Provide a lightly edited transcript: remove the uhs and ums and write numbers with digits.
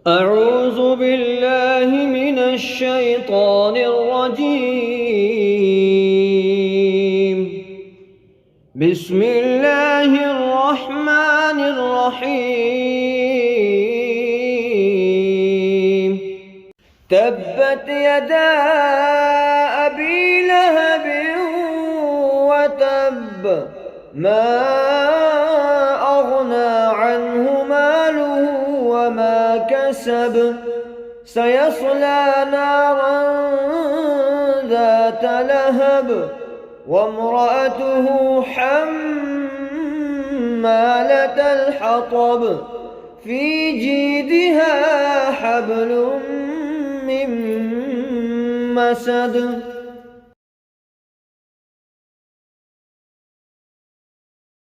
أعوذ بالله من الشيطان الرجيم. بسم الله الرحمن الرحيم. تبت يدا أبي لهب وتب، ما أغنى عنه ماله وما كسب، سيصلى نارا ذات لهب وامرأته حمالة الحطب في جيدها حبل من مسد.